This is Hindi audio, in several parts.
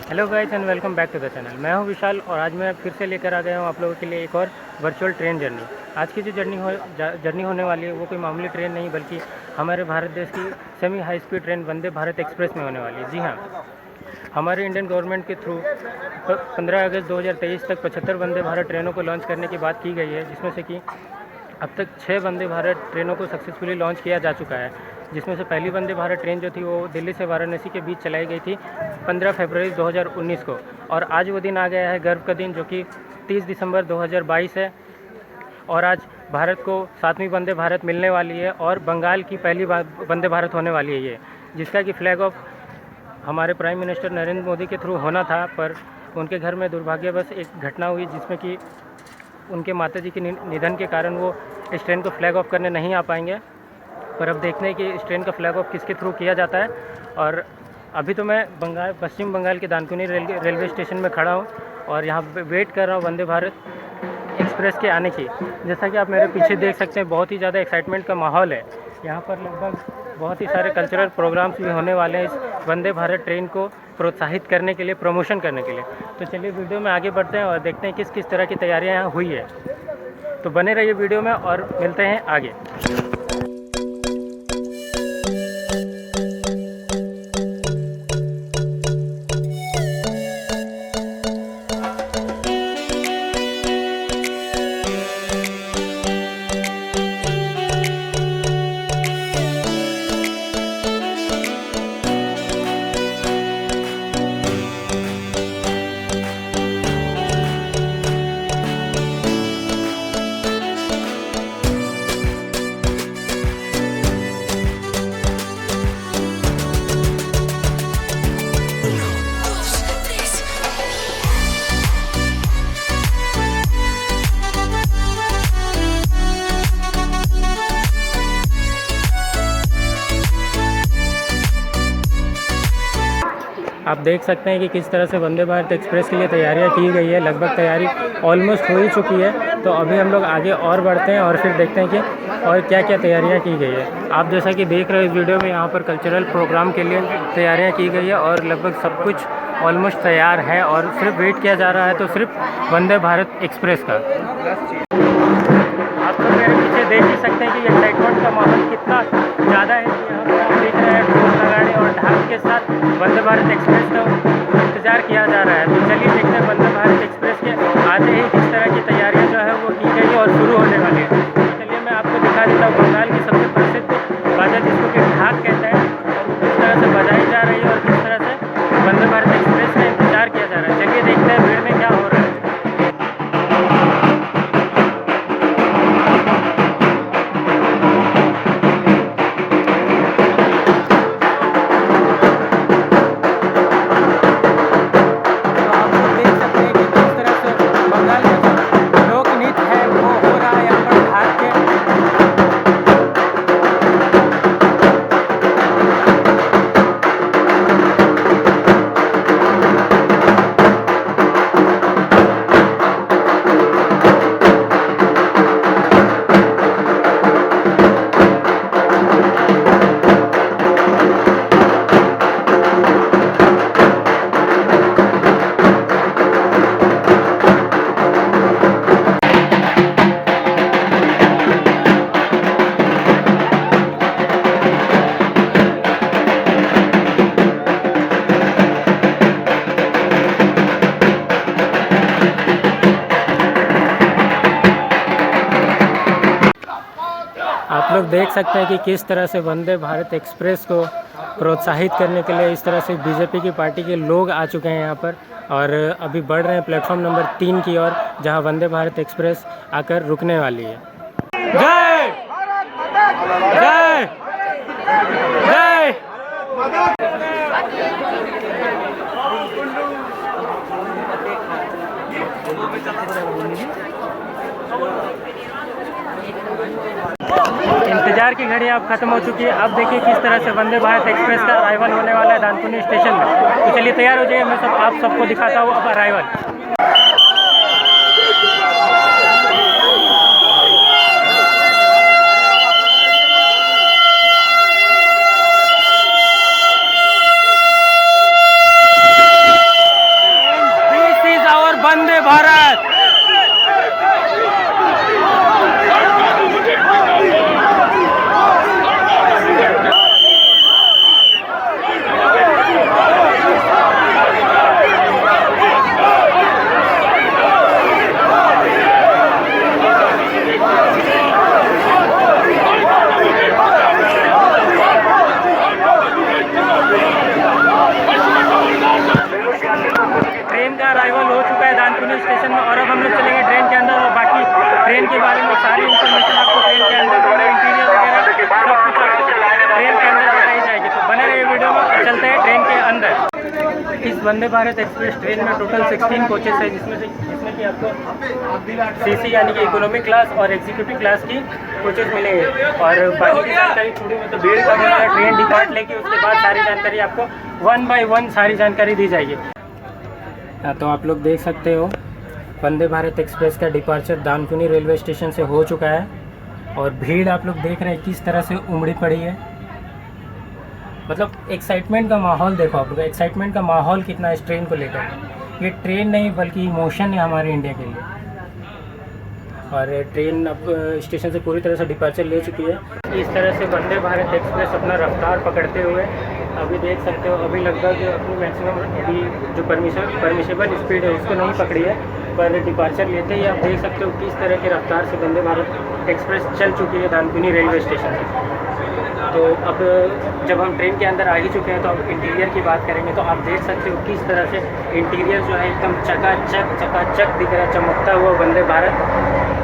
Hello guys and welcome back to the channel. मैं हूं विशाल और आज मैं फिर से लेकर आ गया हूं आप लोगों के लिए एक और वर्चुअल ट्रेन जर्नी। आज की जो जर्नी होने वाली है वो कोई मामूली ट्रेन नहीं बल्कि हमारे भारत देश की सेमी हाई स्पीड ट्रेन वंदे भारत एक्सप्रेस में होने वाली है। जी हाँ, हमारे इंडियन गवर्नमेंट के थ्रू 15 अगस्त 2023 तक 75 वंदे भारत ट्रेनों को लॉन्च करने की बात की गई है, जिसमें से कि अब तक 6 वंदे भारत ट्रेनों को सक्सेसफुली लॉन्च किया जा चुका है। जिसमें से पहली वंदे भारत ट्रेन जो थी वो दिल्ली से वाराणसी के बीच चलाई गई थी 15 फरवरी 2019 को, और आज वो दिन आ गया है, गर्व का दिन, जो कि 30 दिसंबर 2022 है। और आज भारत को 7वीं वंदे भारत मिलने वाली है और बंगाल की पहली वंदे भारत होने वाली है ये, जिसका कि फ्लैग ऑफ हमारे प्राइम मिनिस्टर नरेंद्र मोदी के थ्रू होना था, पर उनके घर में दुर्भाग्यवश एक घटना हुई जिसमें कि उनके माताजी के निधन के कारण वो इस ट्रेन को फ्लैग ऑफ करने नहीं आ पाएंगे। पर अब देखते हैं कि इस ट्रेन का फ्लैग ऑफ किसके थ्रू किया जाता है। और अभी तो मैं पश्चिम बंगाल के दानकुनी रेलवे स्टेशन में खड़ा हूँ और यहाँ पे वेट कर रहा हूँ वंदे भारत एक्सप्रेस के आने की। जैसा कि आप मेरे पीछे देख सकते हैं, बहुत ही ज़्यादा एक्साइटमेंट का माहौल है यहाँ पर। लगभग बहुत ही सारे कल्चरल प्रोग्राम्स भी होने वाले हैं इस वंदे भारत ट्रेन को प्रोत्साहित करने के लिए, प्रमोशन करने के लिए। तो चलिए वीडियो में आगे बढ़ते हैं और देखते हैं किस किस तरह की तैयारियाँ यहाँ हुई है। तो बने रहिए वीडियो में और मिलते हैं आगे। आप देख सकते हैं कि किस तरह से वंदे भारत एक्सप्रेस के लिए तैयारियां की गई है। लगभग तैयारी ऑलमोस्ट हो ही चुकी है। तो अभी हम लोग आगे और बढ़ते हैं और फिर देखते हैं कि और क्या क्या तैयारियां की गई है। आप जैसा कि देख रहे हो इस वीडियो में, यहाँ पर कल्चरल प्रोग्राम के लिए तैयारियाँ की गई है और लगभग सब कुछ ऑलमोस्ट तैयार है और सिर्फ वेट किया जा रहा है तो सिर्फ वंदे भारत एक्सप्रेस का। आप तो मेरे पीछे देख ही सकते हैं कि एक्साइटमेंट का माहौल कितना ज़्यादा है। यहाँ पर आप देख रहे हैं ढोल नगाड़े और ढाक के साथ वंदे भारत एक्सप्रेस का इंतज़ार किया जा रहा है। तो चलिए देखते हैं वंदे भारत एक्सप्रेस के आते ही किस तरह की तैयारियाँ जो है वो की गई और शुरू होने वाली है। तो चलिए मैं आपको दिखा देता हूँ बंगाल की सबसे प्रसिद्ध बाजा जिसको कि ढाक कहते हैं, और किस तरह से बजाई जा रही है और किस तरह से वंदे भारत एक्सप्रेस का इंतज़ार किया जा रहा है। चलिए देखते हैं भीड़ में क्या हो रहा है। आप लोग देख सकते हैं कि किस तरह से वंदे भारत एक्सप्रेस को प्रोत्साहित करने के लिए इस तरह से बीजेपी की पार्टी के लोग आ चुके हैं यहाँ पर, और अभी बढ़ रहे हैं प्लेटफॉर्म नंबर 3 की ओर, जहाँ वंदे भारत एक्सप्रेस आकर रुकने वाली है। जय जय जय। इंतजार की घड़ी अब खत्म हो चुकी है। अब देखिए किस तरह से वंदे भारत एक्सप्रेस का अराइवल होने वाला है दानकुनी स्टेशन में। तो चलिए तैयार हो जाइए, मैं आप सबको दिखाता हूँ अब अराइवल। वंदे भारत। ट्रेन का अराइवल हो चुका है दानकुनी स्टेशन में और अब हम लोग चलेंगे ट्रेन के अंदर और बाकी ट्रेन के बारे में सारी इन्फॉर्मेशन आपको ट्रेन के अंदर इंटीरियर वगैरह सब कुछ आपको ट्रेन के अंदर बताई जाएगी। तो बने रहिए वीडियो में, चलते हैं ट्रेन के अंदर। इस वंदे भारत एक्सप्रेस ट्रेन में टोटल 16 कोचेस है, जिसमें कि आपको सीसी यानी कि इकोनॉमिक क्लास और एग्जीक्यूटिव क्लास की कोचेस मिलेंगे। और बाकी की जानकारी थोड़ी मतलब भीड़ का होना है, ट्रेन डिपार्ट लेके उसके बाद सारी जानकारी आपको 1 बाय 1 सारी जानकारी दी जाएगी। तो आप लोग देख सकते हो वंदे भारत एक्सप्रेस का डिपार्चर दानकुनी रेलवे स्टेशन से हो चुका है और भीड़ आप लोग देख रहे हैं किस तरह से उमड़ी पड़ी है। मतलब एक्साइटमेंट का माहौल देखो आप लोग, एक्साइटमेंट का माहौल कितना है इस ट्रेन को लेकर। ये ट्रेन नहीं बल्कि इमोशन है हमारे इंडिया के लिए। और ट्रेन अब स्टेशन से पूरी तरह से डिपार्चर ले चुकी है। इस तरह से वंदे भारत एक्सप्रेस अपना रफ्तार पकड़ते हुए अभी देख सकते हो, अभी लगभग अपनी मैक्सिमम अभी जो परमिशेबल स्पीड है उसको नहीं पकड़ी है, पर डिपार्चर लेते ही आप देख सकते हो किस तरह की रफ्तार से वंदे भारत एक्सप्रेस चल चुकी है दानकुनी रेलवे स्टेशन से। तो अब जब हम ट्रेन के अंदर आ ही चुके हैं तो अब इंटीरियर की बात करेंगे। तो आप देख सकते हो किस तरह से इंटीरियर जो है एकदम चकाचक दिख रहा है, चमकता हुआ वंदे भारत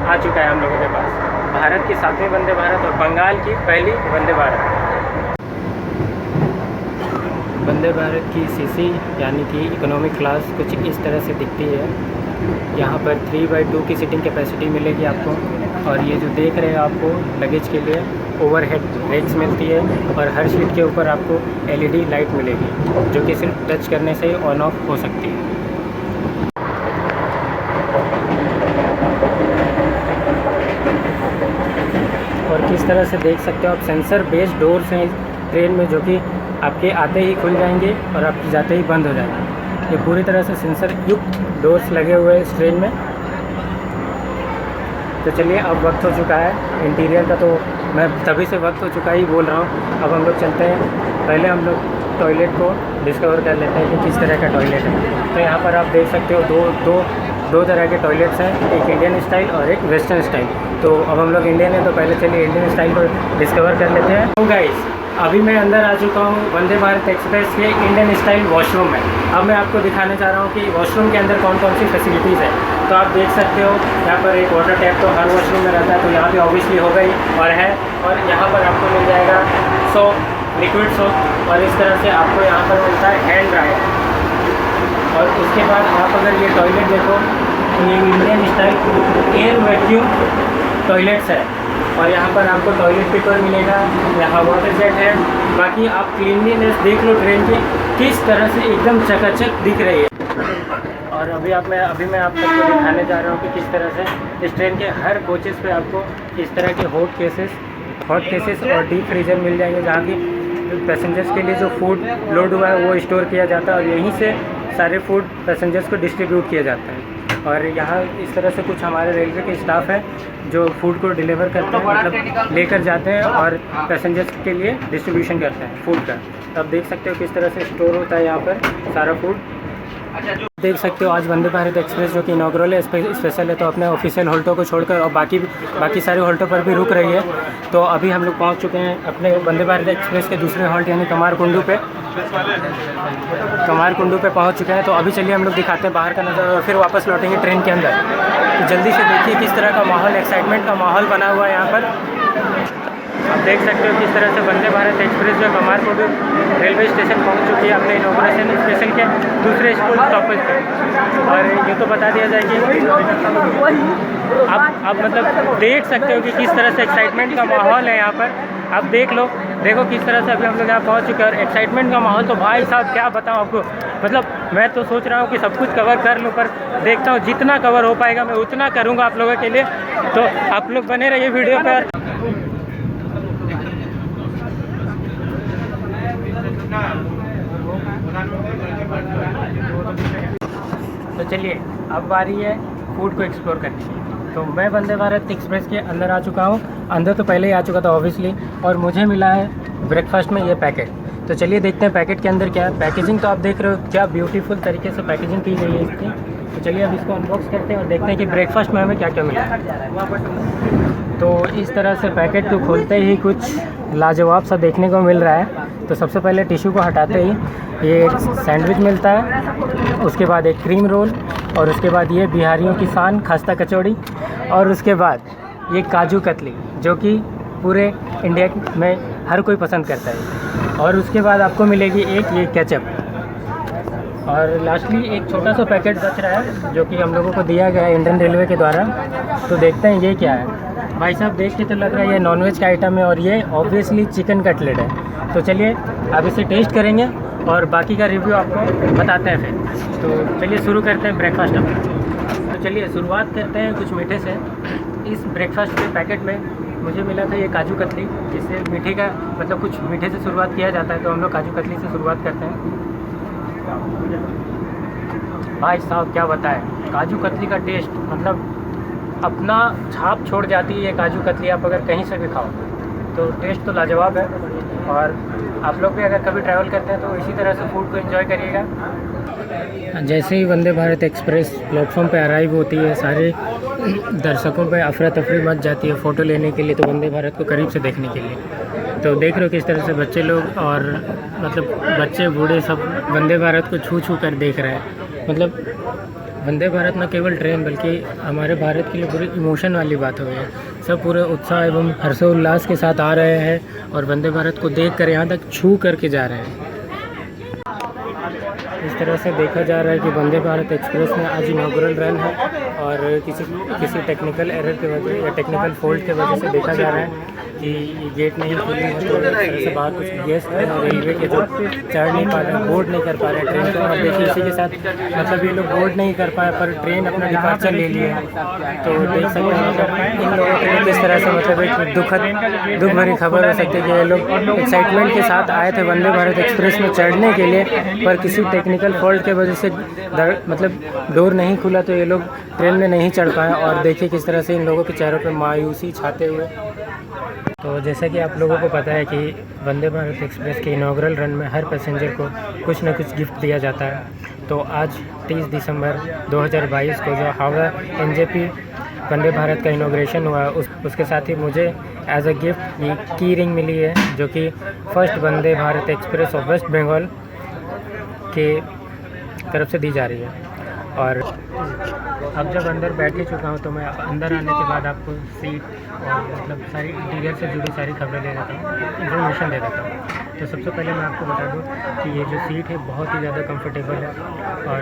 आ चुका है हम लोगों के पास। भारत की 7वीं वंदे भारत और बंगाल की पहली वंदे भारत। वंदे भारत की सीसी यानी कि इकोनॉमिक क्लास कुछ इस तरह से दिखती है। यहाँ पर 3/2 की सीटिंग कैपेसिटी मिलेगी आपको। और ये जो देख रहे हैं आपको लगेज के लिए ओवरहेड रेक्स मिलती है और हर सीट के ऊपर आपको LED लाइट मिलेगी जो कि सिर्फ टच करने से ऑन ऑफ हो सकती है। और किस तरह से देख सकते हो आप सेंसर बेस्ड डोर्स हैं ट्रेन में, जो कि आपके आते ही खुल जाएंगे और आपके जाते ही बंद हो जाएंगे। ये पूरी तरह से सेंसर युक्त डोर्स लगे हुए हैं इस ट्रेन में। तो चलिए अब वक्त हो चुका है इंटीरियर का, तो मैं तभी से वक्त हो चुका ही बोल रहा हूँ। अब हम लोग चलते हैं, पहले हम लोग टॉयलेट को डिस्कवर कर लेते हैं कि किस तरह का टॉयलेट है। तो यहाँ पर आप देख सकते हो दो तरह के टॉयलेट्स हैं, एक इंडियन स्टाइल और एक वेस्टर्न स्टाइल। तो अब हम लोग इंडियन हैं तो पहले चलिए इंडियन स्टाइल को डिस्कवर कर लेते हैं। तो गाइस अभी मैं अंदर आ चुका हूँ वंदे भारत एक्सप्रेस के इंडियन स्टाइल वॉशरूम में। अब मैं आपको दिखाने जा रहा हूँ कि वॉशरूम के अंदर कौन कौन सी फैसिलिटीज़ है। तो आप देख सकते हो यहाँ पर एक वाटर टैप तो हर वॉशरूम में रहता है, तो यहाँ पे ऑब्वियसली होगा ही और है। और यहाँ पर आपको मिल जाएगा सोप, लिक्विड सोप, और इस तरह से आपको यहाँ पर मिलता है हैंड ड्रायर। और उसके बाद आप अगर ये टॉयलेट देखो, ये Indian style air vacuum toilets है। और यहाँ पर आपको टॉयलेट पेपर मिलेगा, यहाँ वाटर जेट है। बाकी आप क्लीनलीनेस देख लो ट्रेन की किस तरह से एकदम चकाचक दिख रही है। और अभी मैं आप सबको दिखाने जा रहा हूँ कि किस तरह से इस ट्रेन के हर कोचेस पे आपको इस तरह के हॉट केसेस और डीप फ्रीजर मिल जाएंगे, जहाँ की पैसेंजर्स के लिए जो फूड लोड हुआ है वो स्टोर किया जाता है और यहीं से सारे फूड पैसेंजर्स को डिस्ट्रीब्यूट किया जाता है। और यहाँ इस तरह से कुछ हमारे रेलवे के स्टाफ है जो फूड को डिलीवर करते हैं, मतलब लेकर जाते हैं और पैसेंजर्स के लिए डिस्ट्रीब्यूशन करते हैं फूड का। तो आप देख सकते हो किस तरह से स्टोर होता है यहाँ पर सारा फूड। देख सकते हो आज वंदे भारत एक्सप्रेस जो कि इनॉग्रल है, स्पेशल है, तो अपने ऑफिशियल हॉल्टों को छोड़कर और बाकी सारे हॉल्टों पर भी रुक रही है। तो अभी हम लोग पहुँच चुके हैं अपने वंदे भारत एक्सप्रेस के दूसरे हॉल्ट यानी कमारकुंडू पे पहुंच चुके हैं। तो अभी चलिए हम लोग दिखाते हैं बाहर का नज़ारा और फिर वापस लौटेंगे ट्रेन के अंदर। तो जल्दी से देखिए किस तरह का माहौल, एक्साइटमेंट का माहौल बना हुआ है यहाँ पर। आप देख सकते हो किस तरह से वंदे भारत एक्सप्रेस जो कमारकुंडू रेलवे स्टेशन पहुँच चुकी है अपने इनॉग्रेशन स्टेशन के दूसरे स्टॉपेज पे। और ये तो बता दिया जाए कि आप मतलब देख सकते हो कि किस तरह से एक्साइटमेंट का माहौल है यहाँ पर। आप देखो किस तरह से अभी हम लोग यहाँ पहुँच चुके हैं और एक्साइटमेंट का माहौल तो भाई साहब क्या बताऊँ आपको। मतलब मैं तो सोच रहा हूँ कि सब कुछ कवर कर लूँ, पर देखता हूँ जितना कवर हो पाएगा मैं उतना करूँगा आप लोगों के लिए। तो आप लोग बने रहिए वीडियो पर। तो चलिए अब बारी है फूड को एक्सप्लोर करने की। तो मैं वंदे भारत एक्सप्रेस के अंदर आ चुका हूँ। अंदर तो पहले ही आ चुका था ऑब्वियसली, और मुझे मिला है ब्रेकफास्ट में ये पैकेट। तो चलिए देखते हैं पैकेट के अंदर क्या है। पैकेजिंग तो आप देख रहे हो क्या ब्यूटीफुल तरीके से पैकेजिंग की गई है इसकी। तो चलिए अब इसको अनबॉक्स करते हैं और देखते हैं कि ब्रेकफास्ट में हमें क्या क्या मिला है। तो इस तरह से पैकेट को खोलते ही कुछ लाजवाब सा देखने को मिल रहा है। तो सबसे पहले टिश्यू को हटाते ही ये एक सैंडविच मिलता है, उसके बाद एक क्रीम रोल, और उसके बाद ये बिहारियों की शान खस्ता कचौड़ी, और उसके बाद ये काजू कतली जो कि पूरे इंडिया में हर कोई पसंद करता है। और उसके बाद आपको मिलेगी एक ये केचप, और लास्टली एक छोटा सा पैकेट बच रहा है जो कि हम लोगों को दिया गया है इंडियन रेलवे के द्वारा। तो देखते हैं ये क्या है। भाई साहब देख के तो लग रहा है ये नॉनवेज का आइटम है, और ये ऑब्वियसली चिकन कटलेट है। तो चलिए अब इसे टेस्ट करेंगे और बाकी का रिव्यू आपको बताते हैं फिर। तो चलिए शुरू करते हैं ब्रेकफास्ट अब। तो चलिए शुरुआत करते हैं कुछ मीठे से। इस ब्रेकफास्ट के पैकेट में मुझे मिला था ये काजू कतली, जिससे मीठे का मतलब कुछ मीठे से शुरुआत किया जाता है, तो हम लोग काजू कतली से शुरुआत करते हैं। भाई साहब क्या बताएं, काजू कतली का टेस्ट मतलब अपना छाप छोड़ जाती है ये काजू कतली। आप अगर कहीं से भी खाओ तो टेस्ट तो लाजवाब है। और आप लोग भी अगर कभी ट्रैवल करते हैं तो इसी तरह से फूड को एंजॉय करिएगा। जैसे ही वंदे भारत एक्सप्रेस प्लेटफॉर्म पे अराइव होती है, सारे दर्शकों पे अफरा तफरी मच जाती है फ़ोटो लेने के लिए, तो वंदे भारत को करीब से देखने के लिए। तो देख रहे हो किस तरह से बच्चे लोग और मतलब बच्चे बूढ़े सब वंदे भारत को छू छू कर देख रहे हैं। मतलब वंदे भारत न केवल ट्रेन बल्कि हमारे भारत के लिए पूरी इमोशन वाली बात हो गई है। सब पूरे उत्साह एवं हर्षोल्लास के साथ आ रहे हैं और वंदे भारत को देख कर यहाँ तक छू करके जा रहे हैं। इस तरह से देखा जा रहा है कि वंदे भारत एक्सप्रेस में आज इनॉग्रल रन है, और किसी टेक्निकल एरर की वजह या टेक्निकल फॉल्ट की वजह से देखा जा रहा है कि गेट नहीं खुली है। तो इस तरह से बाहर कुछ गेस्ट हैं और रेलवे के जो चढ़ नहीं पा रहे हैं, बोर्ड नहीं कर पा रहे हैं ट्रेन को। और देखिए इसी के साथ मतलब ये लोग बोर्ड नहीं कर पाए पर ट्रेन अपना डिपार्चर ले लिया। तो देख सकते हैं मतलब इन लोगों के लिए किस तरह से मतलब एक दुख भरी खबर हो सकती है कि ये लोग एक्साइटमेंट के साथ आए थे वंदे भारत एक्सप्रेस में चढ़ने के लिए, पर किसी टेक्निकल फॉल्ट की वजह से मतलब डोर नहीं खुला तो ये लोग ट्रेन में नहीं चढ़ पाए। और देखिए किस तरह से इन लोगों के चेहरों पर मायूसी छाते हुए। तो जैसा कि आप लोगों को पता है कि वंदे भारत एक्सप्रेस के इनॉग्रल रन में हर पैसेंजर को कुछ न कुछ गिफ्ट दिया जाता है। तो आज 30 दिसंबर 2022 को जो हावड़ा एनजेपी वंदे भारत का इनॉग्रेशन हुआ उसके साथ ही मुझे एज अ गिफ्ट ये की रिंग मिली है, जो कि first Vande Bharat express of West Bengal के तरफ से दी जा रही है। और अब जब अंदर बैठ ही चुका हूँ तो मैं अंदर आने के बाद आपको सीट और मतलब सारी इंटीरियर से जुड़ी सारी खबरें दे देता हूँ, इन्फॉर्मेशन दे देता हूँ। तो सबसे पहले मैं आपको बता दूँ कि ये जो सीट है बहुत ही ज़्यादा कंफर्टेबल है, और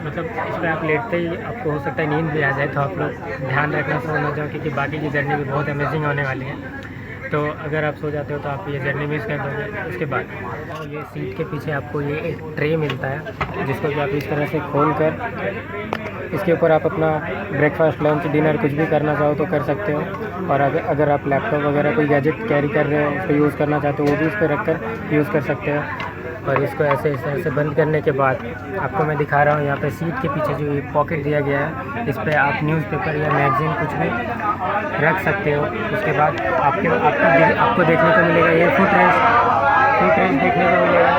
मतलब इस पर आप लेटते ही आपको हो सकता है नींद भी आ जाए। तो आप लोग ध्यान रखना सो ना जाओ, क्योंकि बाकी की जर्नी भी बहुत अमेजिंग होने वाली है। तो अगर आप सो जाते हो तो आप ये जर्नी मिस कर दोगे। उसके बाद ये सीट के पीछे आपको ये एक ट्रे मिलता है, जिसको कि आप इस तरह से खोल कर इसके ऊपर आप अपना ब्रेकफास्ट, लंच, डिनर कुछ भी करना चाहो तो कर सकते हो। और अगर आप लैपटॉप वगैरह कोई गैजेट कैरी कर रहे हो उसको यूज़ करना चाहते हो वो भी इस पर रख कर यूज़ कर सकते हो। और इसको ऐसे इस तरह से बंद करने के बाद आपको मैं दिखा रहा हूँ यहाँ पे सीट के पीछे जो पॉकेट दिया गया है, इस पर आप न्यूज़पेपर या मैगज़ीन कुछ भी रख सकते हो। उसके बाद आपको देखने को मिलेगा ये फुट रेस्ट देखने को मिलेगा,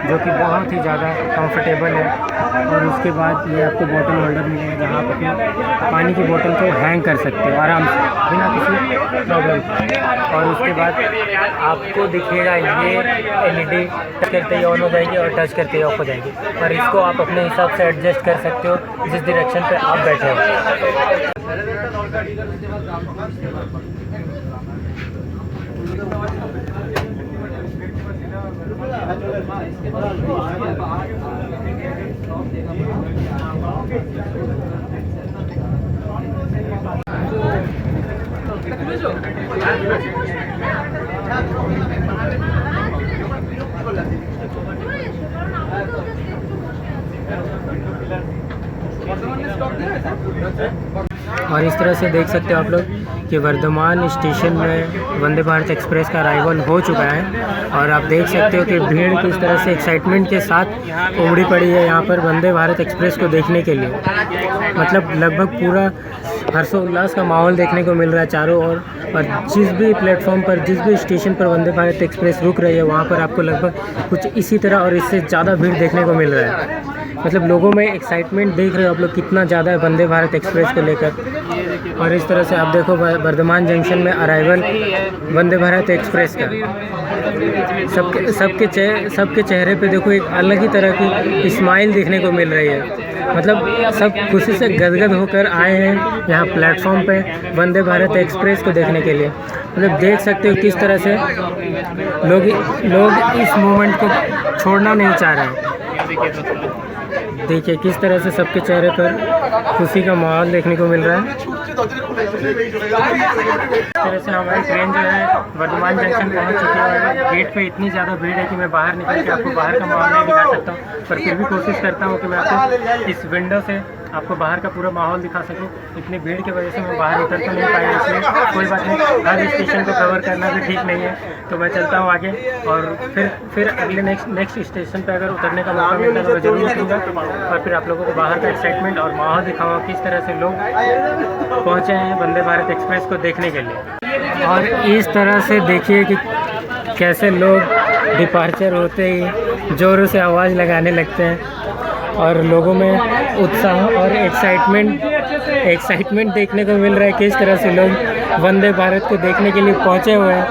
जो कि बहुत ही ज़्यादा कंफर्टेबल है। और उसके बाद ये आपको बोतल होल्डर मिलेगा, जहाँ आप अपनी पानी की बोतल को हैंग कर सकते हो आराम से बिना किसी प्रॉब्लम। और उसके बाद आपको दिखेगा ये LED टच करते ही ऑन हो जाएगी और टच करते ही ऑफ हो जाएगी। पर इसको आप अपने हिसाब से एडजस्ट कर सकते हो जिस डायरेक्शन पे आप बैठे हो। और इस तरह से देख सकते हो आप लोग कि वर्धमान स्टेशन में वंदे भारत एक्सप्रेस का अराइवल हो चुका है। और आप देख सकते हो कि भीड़ किस तरह से एक्साइटमेंट के साथ उमड़ी पड़ी है यहाँ पर वंदे भारत एक्सप्रेस को देखने के लिए। मतलब लगभग पूरा हर्षोल्लास का माहौल देखने को मिल रहा है चारों ओर। और जिस भी प्लेटफॉर्म पर, जिस भी स्टेशन पर वंदे भारत एक्सप्रेस रुक रही है, वहाँ पर आपको लगभग कुछ इसी तरह और इससे ज़्यादा भीड़ देखने को मिल रहा है। मतलब लोगों में एक्साइटमेंट देख रहे हो आप लोग कितना ज़्यादा है वंदे भारत एक्सप्रेस को लेकर। और इस तरह से आप देखो वर्धमान जंक्शन में अराइवल वंदे भारत एक्सप्रेस का। सबके चेहरे पे देखो एक अलग ही तरह की स्माइल देखने को मिल रही है। मतलब सब खुशी से गदगद होकर आए हैं यहाँ प्लेटफॉर्म पे वंदे भारत एक्सप्रेस को देखने के लिए। मतलब देख सकते हो किस तरह से लोग इस मोमेंट को छोड़ना नहीं चाह रहे हैं। देखिए किस तरह से सबके चेहरे पर खुशी का माहौल देखने को मिल रहा है। इस तरह से हमारी ट्रेन जो है वर्धमान जंक्शन पहुंच चुकी है। गेट पे इतनी ज़्यादा भीड़ है कि मैं बाहर निकल के आपको बाहर का माहौल नहीं दिखा सकता हूँ, पर फिर भी कोशिश करता हूँ कि मैं आपको इस विंडो से आपको बाहर का पूरा माहौल दिखा सकूं। इतनी भीड़ की वजह से मैं बाहर उतर तो नहीं पाया, इसलिए कोई बात नहीं, हर स्टेशन को कवर करना भी ठीक नहीं है। तो मैं चलता हूँ आगे और फिर अगले नेक्स्ट स्टेशन पे अगर उतरने का मौका मिलता है तो मैं जरूर उतरूँगा और फिर आप लोगों को बाहर का एक्साइटमेंट और माहौल दिखाऊंगा किस तरह से लोग पहुँचे हैं वंदे भारत एक्सप्रेस को देखने के लिए। और इस तरह से देखिए कि कैसे लोग डिपार्चर होते ही ज़ोरों से आवाज़ लगाने लगते हैं और लोगों में उत्साह और एक्साइटमेंट देखने को मिल रहा है। किस तरह से लोग वंदे भारत को देखने के लिए पहुंचे हुए हैं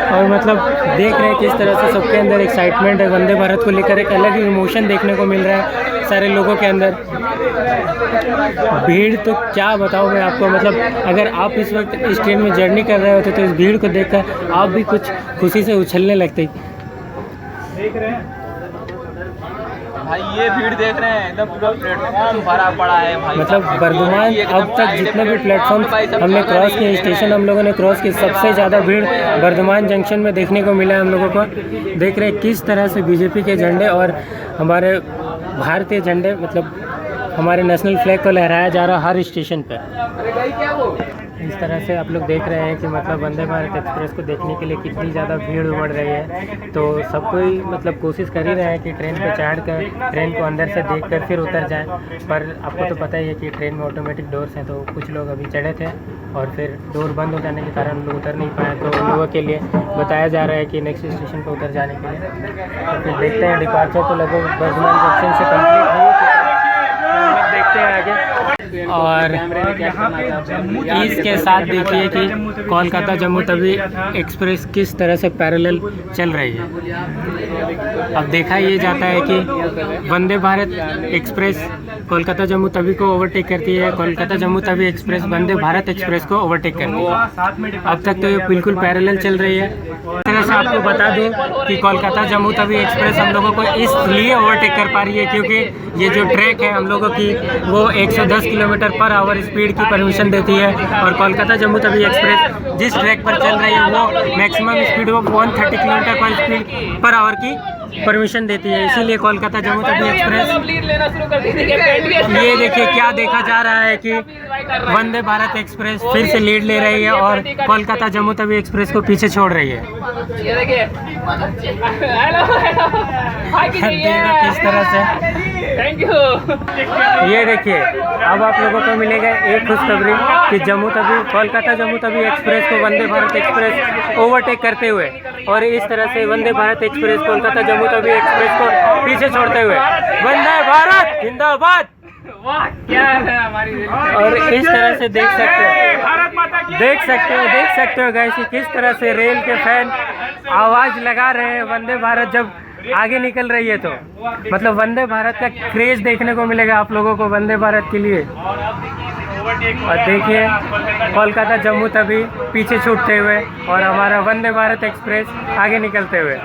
और मतलब देख रहे हैं किस तरह से सबके अंदर एक्साइटमेंट है। वंदे भारत को लेकर एक अलग ही इमोशन देखने को मिल रहा है सारे लोगों के अंदर। भीड़ तो क्या बताऊँ मैं आपको, मतलब अगर आप इस वक्त इस ट्रेन में जर्नी कर रहे होते तो इस भीड़ को देखकर आप भी कुछ खुशी से उछलने लगते। देख रहे हैं भाई, ये भीड़ देख रहे हैं, एकदम पूरा प्लेटफॉर्म भरा पड़ा है भाई। मतलब वर्धमान अब तक जितने भी प्लेटफॉर्म हमने क्रॉस किए, स्टेशन हम लोगों ने क्रॉस किए, सबसे ज़्यादा भीड़ वर्धमान जंक्शन में देखने को मिला है हम लोगों को। देख रहे हैं किस तरह से बीजेपी के झंडे और हमारे भारतीय झंडे, मतलब हमारे नेशनल फ्लैग को लहराया जा रहा हर स्टेशन पर। इस तरह से आप लोग देख रहे हैं कि मतलब वंदे भारत एक्सप्रेस को देखने के लिए कितनी ज़्यादा भीड़ उमड़ रही है। तो सब कोई मतलब कोशिश कर ही रहे हैं कि ट्रेन पे चढ़कर ट्रेन को अंदर से देखकर फिर उतर जाएं। पर आपको तो पता ही है कि ट्रेन में ऑटोमेटिक डोर्स हैं, तो कुछ लोग अभी चढ़े थे और फिर डोर बंद हो जाने के कारण लोग उतर नहीं पाए। तो उन लोगों के लिए बताया जा रहा है कि नेक्स्ट स्टेशन पर उतर जाने के लिए। तो फिर देखते हैं, डिपार्चर तो लगभग वर्धमान जंक्शन से कम्प्लीट हो चुका है। देखते हैं आगे। और इसके साथ देखिए कि कोलकाता जम्मू तवी एक्सप्रेस किस तरह से पैरेलल चल रही है। अब देखा ये जाता है कि वंदे भारत एक्सप्रेस कोलकाता जम्मू तवी को ओवरटेक करती है, कोलकाता जम्मू तवी एक्सप्रेस वंदे भारत एक्सप्रेस को ओवरटेक करती है। अब तक तो ये बिल्कुल पैरेलल चल रही है। इस तरह से आपको बता दूं कि कोलकाता जम्मू तवी एक्सप्रेस हम लोगों को इसलिए ओवरटेक कर पा रही है क्योंकि ये जो ट्रैक है हम लोगों की वो 110 किलोमीटर पर आवर स्पीड की परमिशन देती है और कोलकाता जम्मू तवी एक्सप्रेस जिस ट्रैक पर चल रही है वो मैक्सिमम स्पीड वो 130 किलोमीटर पर आवर की परमिशन देती है। इसीलिए कोलकाता जम्मू तवी एक्सप्रेस, ये देखिए क्या देखा जा रहा है कि वंदे भारत एक्सप्रेस फिर से लीड ले रही है और कोलकाता जम्मू तवी एक्सप्रेस को पीछे छोड़ रही है। किस तरह से, थैंक यू। ये देखिए अब आप लोगों को मिलेगा एक खुशखबरी कि कोलकाता जम्मू तवी एक्सप्रेस को वंदे भारत एक्सप्रेस ओवरटेक करते हुए और इस तरह से वंदे भारत एक्सप्रेस कोलकाता जम्मू तवी एक्सप्रेस को पीछे छोड़ते हुए वंदे भारत जिंदाबाद। वाह क्या है हमारी। और इस तरह से देख सकते हो गाइस किस तरह से रेल के फैन आवाज लगा रहे हैं वंदे भारत जब आगे निकल रही है। तो मतलब वंदे भारत का क्रेज देखने को मिलेगा आप लोगों को वंदे भारत के लिए। और देखिए कोलकाता जम्मू तवी पीछे छूटते हुए और हमारा वंदे भारत एक्सप्रेस आगे निकलते हुए।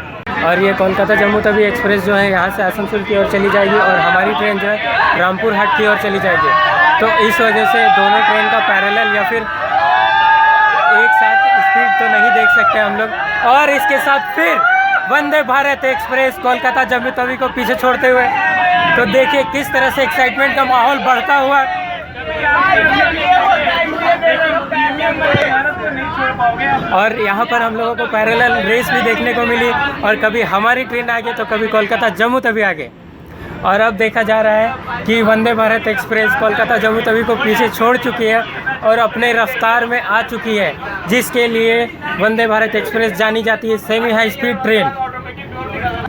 और ये कोलकाता जम्मू तवी एक्सप्रेस जो है यहाँ से आसनसोल की ओर चली जाएगी और हमारी ट्रेन जो है रामपुर हाट की ओर चली जाएगी। तो इस वजह से दोनों ट्रेन का पैरेलल या फिर एक साथ स्पीड तो नहीं देख सकते हम लोग। और इसके साथ फिर वंदे भारत एक्सप्रेस कोलकाता जम्मू तवी को पीछे छोड़ते हुए, तो देखिए किस तरह से एक्साइटमेंट का माहौल बढ़ता हुआ और यहाँ पर हम लोगों को पैरेलल रेस भी देखने को मिली, और कभी हमारी ट्रेन आगे तो कभी कोलकाता जम्मू तवी आगे। और अब देखा जा रहा है कि वंदे भारत एक्सप्रेस कोलकाता जम्मू तवी को पीछे छोड़ चुकी है और अपने रफ्तार में आ चुकी है, जिसके लिए वंदे भारत एक्सप्रेस जानी जाती है सेमी हाई स्पीड ट्रेन।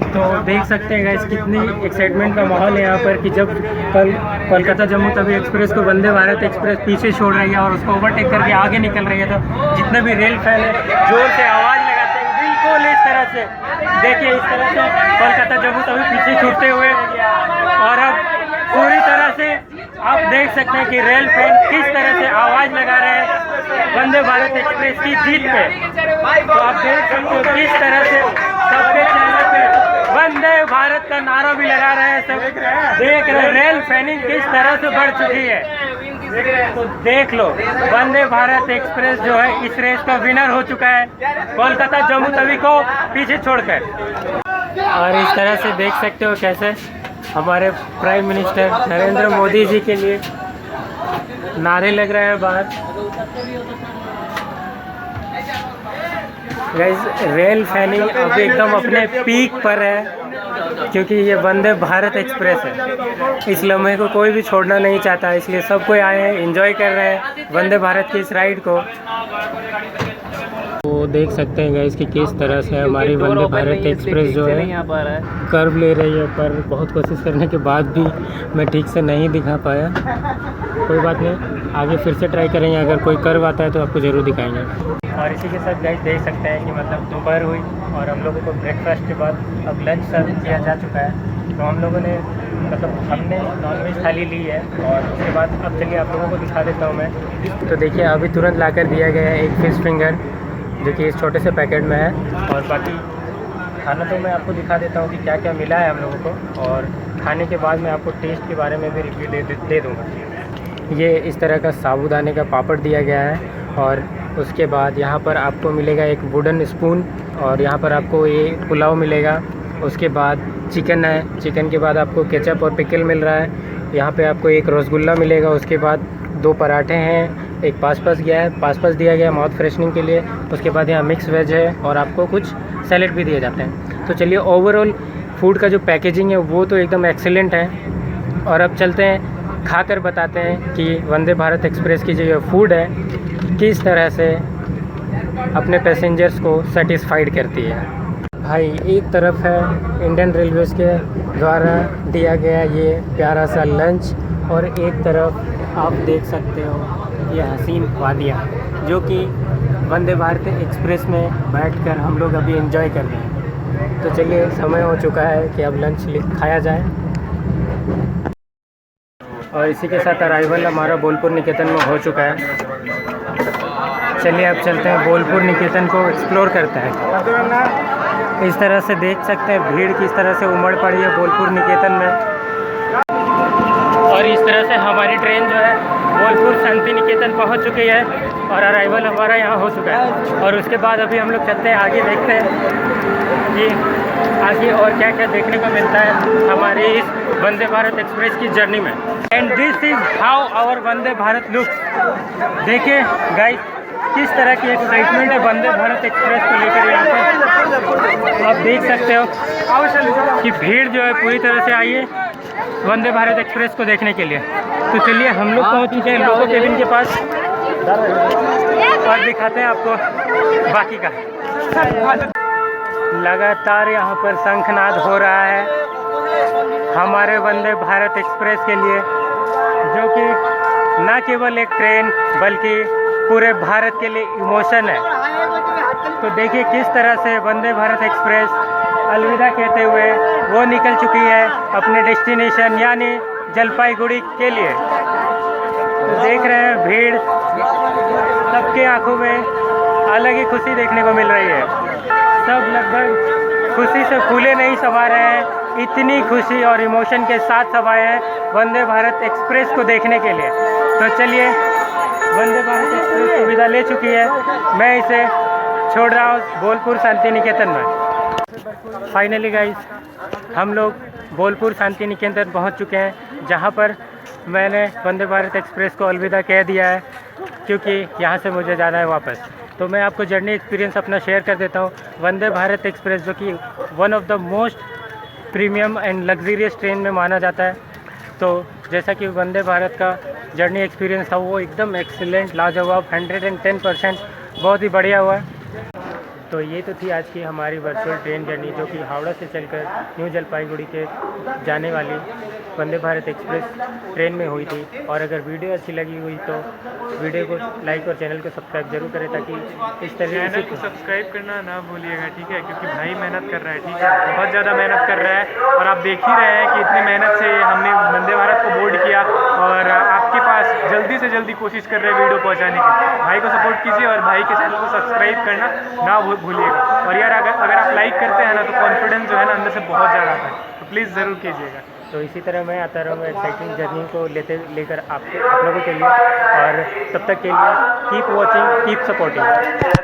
तो देख सकते हैं गाइस कितनी एक्साइटमेंट का माहौल है यहाँ पर कि जब कल कोलकाता जम्मू तवी एक्सप्रेस को वंदे भारत एक्सप्रेस पीछे छोड़ रही है और उसको ओवरटेक करके आगे निकल रही है, तो जितने भी रेल फैन है जोर से आवाज़ लगाते हैं बिल्कुल इस तरह से। देखिए इस तरह से कोलकाता जम्मू तवी पीछे छूटते हुए, और अब पूरी तरह से आप देख सकते हैं कि रेल फैन किस तरह से आवाज़ लगा रहे हैं वंदे भारत एक्सप्रेस की जीत पे। तो आप देख सकते हो किस तरह से सबके चेहरे पे वंदे भारत का नारा भी लगा रहे हैं सब। देख रहे रेल फैनिंग किस तरह से बढ़ चुकी है। तो देख लो वंदे भारत एक्सप्रेस जो है इस रेस का विनर हो चुका है कोलकाता जम्मू तवी को पीछे छोड़कर। और इस तरह से देख सकते हो कैसे हमारे प्राइम मिनिस्टर नरेंद्र मोदी जी के लिए नारे लग रहे हैं बाहर। गाइस रेल फैनिंग अब एकदम अपने पीक पर है, क्योंकि ये वंदे भारत एक्सप्रेस है। इस लम्हे को कोई भी छोड़ना नहीं चाहता, इसलिए सब कोई आए हैं, एंजॉय कर रहे हैं वंदे भारत की इस राइड को। तो देख सकते हैं गाइस कि किस तरह से हमारी वंदे भारत एक्सप्रेस जो है कर्व ले रही है, पर बहुत कोशिश करने के बाद भी मैं ठीक से नहीं दिखा पाया। कोई बात नहीं, आगे फिर से ट्राई करेंगे, अगर कोई कर्व आता है तो आपको ज़रूर दिखाएंगे। और इसी के साथ गाइस देख सकते हैं कि मतलब दोपहर हुई और हम लोगों को ब्रेकफास्ट के बाद अब लंच सर्व किया जा चुका है। तो हम लोगों ने मतलब हमने नॉनवेज थाली ली है, और उसके बाद अब चलिए आप लोगों को दिखा देता हूँ मैं। तो देखिए अभी तुरंत ला कर दिया गया है एक फ़िश फिंगर, जो कि इस छोटे से पैकेट में है। और बाकी खाना तो मैं आपको दिखा देता हूँ कि क्या क्या मिला है हम लोगों को, और खाने के बाद मैं आपको टेस्ट के बारे में भी रिव्यू दे दूँगा। ये इस तरह का साबूदाने का पापड़ दिया गया है, और उसके बाद यहाँ पर आपको मिलेगा एक वुडन स्पून, और यहाँ पर आपको ये पुलाव मिलेगा। उसके बाद चिकन है, चिकन के बाद आपको केचप और पिकल मिल रहा है। यहाँ पे आपको एक रसगुल्ला मिलेगा। उसके बाद 2 पराठे हैं, एक पास गया है, पास दिया गया है माउथ फ्रेशनिंग के लिए। उसके बाद यहाँ मिक्स वेज है, और आपको कुछ सैलेड भी दिए जाते हैं। तो चलिए ओवरऑल फूड का जो पैकेजिंग है वो तो एकदम एक्सीलेंट है। और अब चलते हैं खाकर बताते हैं कि वंदे भारत एक्सप्रेस की जो ये फूड है किस तरह से अपने पैसेंजर्स को सेटिस्फाइड करती है। भाई एक तरफ है इंडियन रेलवेज़ के द्वारा दिया गया ये प्यारा सा लंच, और एक तरफ आप देख सकते हो ये हसीन वादियाँ जो कि वंदे भारत एक्सप्रेस में बैठकर हम लोग अभी एंजॉय कर रहे हैं। तो चलिए समय हो चुका है कि अब लंच खाया जाए। और इसी के साथ अराइवल हमारा बोलपुर निकेतन में हो चुका है। चलिए अब चलते हैं बोलपुर निकेतन को एक्सप्लोर करते हैं। इस तरह से देख सकते हैं भीड़ किस तरह से उमड़ पड़ी है बोलपुर निकेतन में। और इस तरह से हमारी ट्रेन जो है बोलपुर शांति निकेतन पहुंच चुकी है, और अराइवल हमारा यहाँ हो चुका है। और उसके बाद अभी हम लोग चलते हैं आगे, देखते हैं कि आगे और क्या क्या देखने को मिलता है हमारे इस वंदे भारत एक्सप्रेस की जर्नी में। And this is how our Vande Bharat looks. देखिए गाइस किस तरह की एक्साइटमेंट है वंदे भारत एक्सप्रेस को लेकर। यहाँ पर आप देख सकते हो कि भीड़ जो है पूरी तरह से आई है वंदे भारत एक्सप्रेस को देखने के लिए। तो चलिए हम लोग पहुँच चुके हैं लोको केबिन के पास, और दिखाते हैं आपको बाकी का। लगातार यहाँ पर शंखनाद हो रहा है हमारे वंदे भारत एक्सप्रेस के लिए, जो कि न केवल एक ट्रेन बल्कि पूरे भारत के लिए इमोशन है। तो देखिए किस तरह से वंदे भारत एक्सप्रेस अलविदा कहते हुए वो निकल चुकी है अपने डेस्टिनेशन यानी जलपाईगुड़ी के लिए। तो देख रहे हैं भीड़, सबके आंखों में अलग ही खुशी देखने को मिल रही है। सब लगभग खुशी से फूले नहीं समा रहे हैं, इतनी खुशी और इमोशन के साथ सब आए हैं वंदे भारत एक्सप्रेस को देखने के लिए। तो चलिए वंदे भारत एक्सप्रेस को विदा ले चुकी है, मैं इसे छोड़ रहा हूँ बोलपुर शांति निकेतन में। फाइनली गाइस हम लोग बोलपुर शांति निकेतन पहुँच चुके हैं, जहाँ पर मैंने वंदे भारत एक्सप्रेस को अलविदा कह दिया है। क्योंकि यहाँ से मुझे जाना है वापस। तो मैं आपको जर्नी एक्सपीरियंस अपना शेयर कर देता हूँ। वंदे भारत एक्सप्रेस जो कि one of the most premium and luxurious train में माना जाता है। तो जैसा कि वंदे भारत का जर्नी एक्सपीरियंस था वो एकदम एक्सीलेंट, लाजवाब, 110% बहुत ही बढ़िया हुआ। तो ये तो थी आज की हमारी वर्चुअल ट्रेन जर्नी जो कि हावड़ा से चलकर न्यू जलपाईगुड़ी के जाने वाली वंदे भारत एक्सप्रेस ट्रेन में हुई थी। और अगर वीडियो अच्छी लगी हुई तो वीडियो को लाइक और चैनल को सब्सक्राइब जरूर करें ताकि इस तरीके चैनल को सब्सक्राइब करना ना भूलिएगा, ठीक है, क्योंकि भाई मेहनत कर रहा है, ठीक है, बहुत ज़्यादा मेहनत कर रहा है। और आप देख ही रहे हैं कि इतनी मेहनत से हमने वंदे भारत को बोर्ड किया और आपके पास जल्दी से जल्दी कोशिश कर रहे हैं वीडियो पहुँचाने की। भाई को सपोर्ट कीजिए और भाई के चैनल को सब्सक्राइब करना ना भूलिएगा। और यार अगर आप लाइक करते हैं ना तो कॉन्फिडेंस जो है ना अंदर से बहुत ज़्यादा आता है, तो प्लीज़ ज़रूर कीजिएगा। तो इसी तरह मैं आता रहूँगा एक्साइटिंग जर्नी को लेकर आप लोगों के लिए। और तब तक के लिए कीप वॉचिंग, कीप सपोर्टिंग।